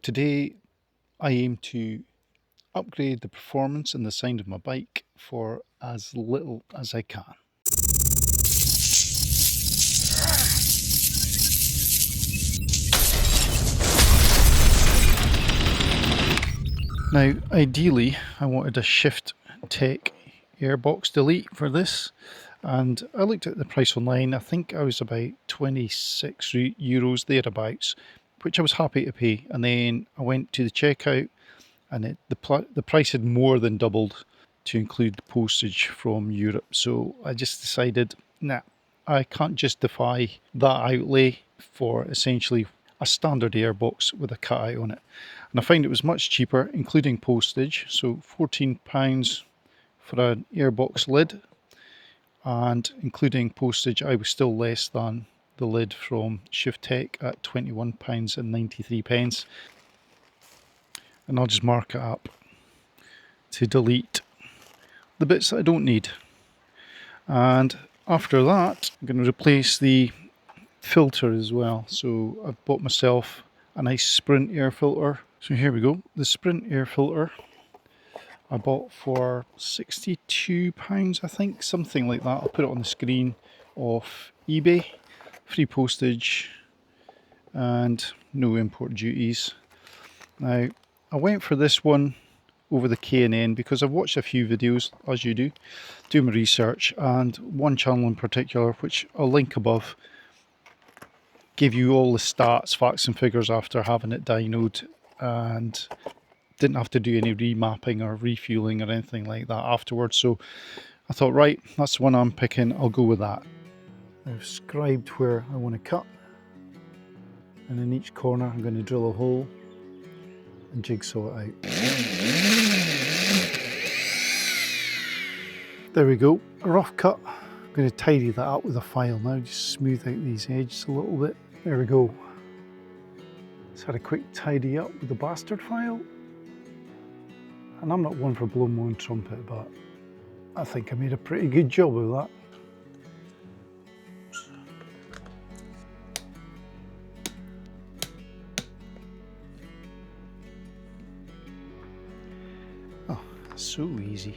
Today I aim to upgrade the performance and the sound of my bike for as little as I can. Now ideally I wanted a Shift Tech airbox delete for this, and I looked at the price online. I think I was about €26 thereabouts, which I was happy to pay. And then I went to the checkout and the price had more than doubled to include the postage from Europe. So I just decided, nah, I can't justify that outlay for essentially a standard airbox with a cutout on it. And I found it was much cheaper, including postage. So £14 for an airbox lid, and including postage, I was still less than the lid from Shift Tech at £21.93. And I'll just mark it up to delete the bits that I don't need. And after that, I'm going to replace the filter as well. So I've bought myself a nice Sprint air filter. So here we go, the Sprint air filter I bought for £62, I think, something like that. I'll put it on the screen, off eBay. Free postage and no import duties. Now, I went for this one over the K&N because I've watched a few videos, as you do my research, and one channel in particular, which I'll link above, gave you all the stats, facts and figures after having it dynoed, and didn't have to do any remapping or refueling or anything like that afterwards. So I thought, right, that's the one I'm picking, I'll go with that. I've scribed where I want to cut, and in each corner I'm going to drill a hole and jigsaw it out. There we go, a rough cut. I'm going to tidy that up with a file now, just smooth out these edges a little bit. There we go. Just had a quick tidy up with the bastard file. And I'm not one for blowing my own trumpet, but I think I made a pretty good job of that. Oh, so easy.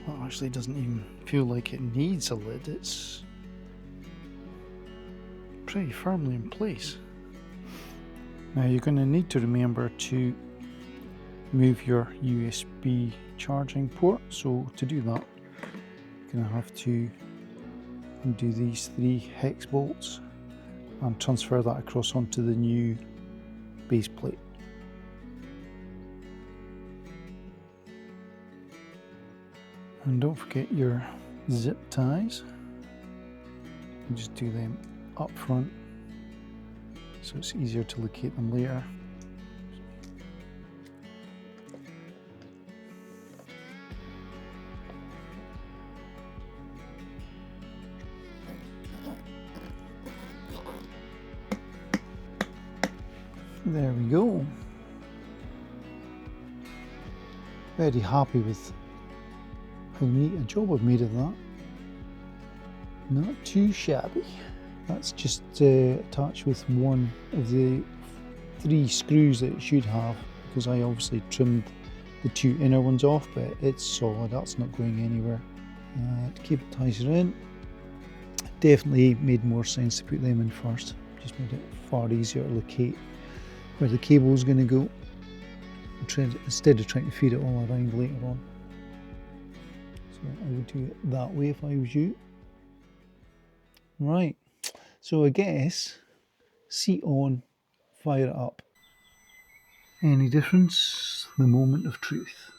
Well, it actually doesn't even feel like it needs a lid. It's pretty firmly in place. Now you're going to need to remember to move your USB charging port. So to do that, you're going to have to undo these 3 hex bolts and transfer that across onto the new base plate. And don't forget your zip ties. You just do them up front, so it's easier to locate them later. There we go. Very happy with how neat a job I've made of that. Not too shabby. That's just attached with one of the 3 screws that it should have, because I obviously trimmed the 2 inner ones off, but it's solid, that's not going anywhere. To keep it ties it in, definitely made more sense to put them in first. Just made it far easier to locate where the cable is going to go, instead of trying to feed it all around later on. So I would do it that way if I was you. Right. So I guess, seat on, fire it up. Any difference? The moment of truth.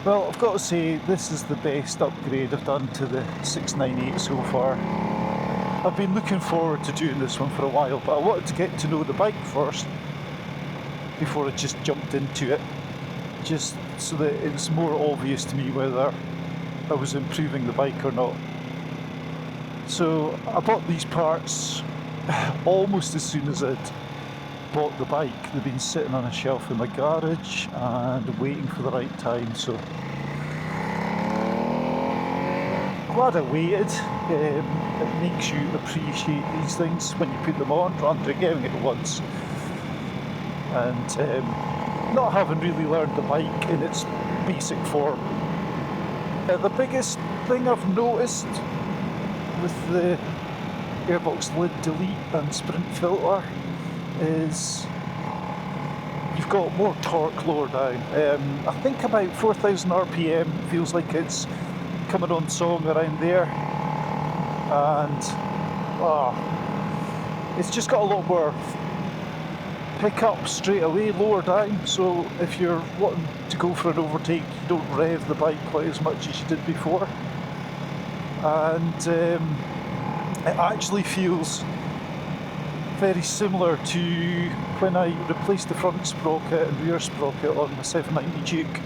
Well, I've got to say, this is the best upgrade I've done to the 698 so far. I've been looking forward to doing this one for a while, but I wanted to get to know the bike first before I just jumped into it, just so that it was more obvious to me whether I was improving the bike or not. So I bought these parts almost as soon as I'd bought the bike. They've been sitting on a shelf in my garage and waiting for the right time, so glad I waited. It makes you appreciate these things when you put them on rather than getting it once and not having really learned the bike in its basic form. The biggest thing I've noticed with the airbox lid delete and sprint filter is you've got more torque lower down. I think about 4,000 RPM, feels like it's coming on song around there, and it's just got a lot more pick up straight away lower down, so if you're wanting to go for an overtake you don't rev the bike quite as much as you did before, and it actually feels very similar to when I replaced the front sprocket and rear sprocket on the 790 Duke.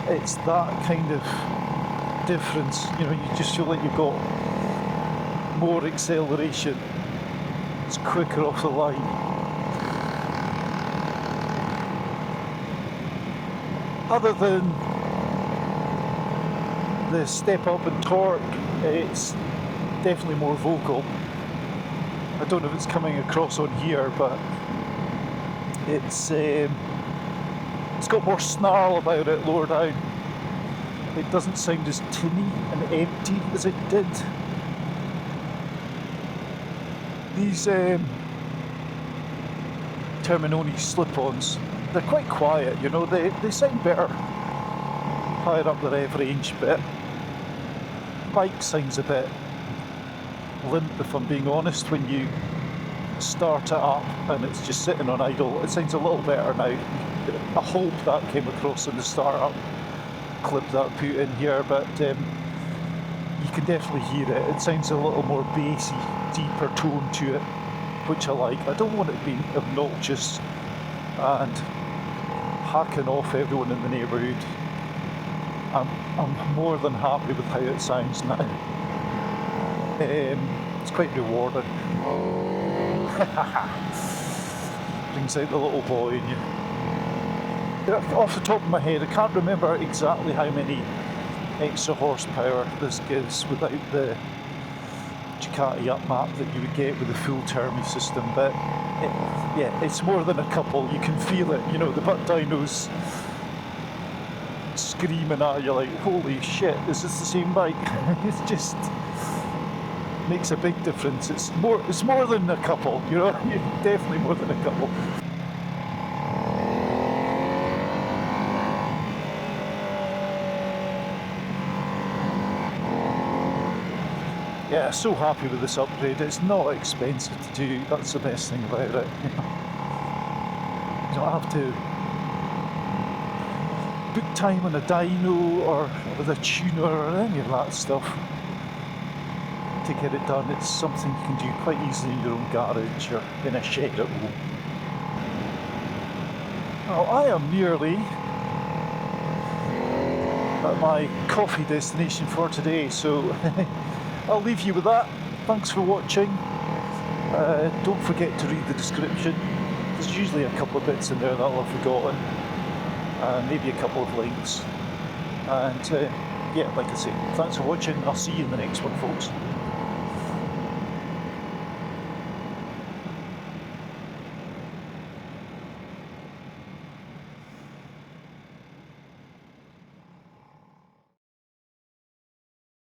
It's that kind of difference, you know, you just feel like you've got more acceleration, it's quicker off the line. Other than the step up in torque, it's definitely more vocal. I don't know if it's coming across on here, but it's got more snarl about it lower down. It doesn't sound as tinny and empty as it did. These Terminoni slip-ons, they're quite quiet, you know, they sound better higher up the rev range, but bike sounds a bit limp, if I'm being honest. When you start it up and it's just sitting on idle, it sounds a little better now. I hope that came across in the start-up clip that I put in here, but you can definitely hear it. It sounds a little more bassy, deeper tone to it, which I like. I don't want it being obnoxious and hacking off everyone in the neighbourhood. I'm more than happy with how it sounds now. It's quite rewarding. Brings out the little boy in you. Off the top of my head, I can't remember exactly how many extra horsepower this gives without the Ducati upmap that you would get with the full Termi system, but yeah, it's more than a couple. You can feel it, you know, the butt dyno's screaming at you like, holy shit, is this the same bike? It just makes a big difference. It's more than a couple, you know, definitely more than a couple. Yeah, so happy with this upgrade. It's not expensive to do, that's the best thing about it. You don't have to book time on a dyno or with a tuner or any of that stuff to get it done. It's something you can do quite easily in your own garage or in a shed at home. Well, I am nearly at my coffee destination for today, so I'll leave you with that. Thanks for watching. Don't forget to read the description. There's usually a couple of bits in there that I've forgotten. Maybe a couple of links. And yeah, like I say, thanks for watching. I'll see you in the next one, folks.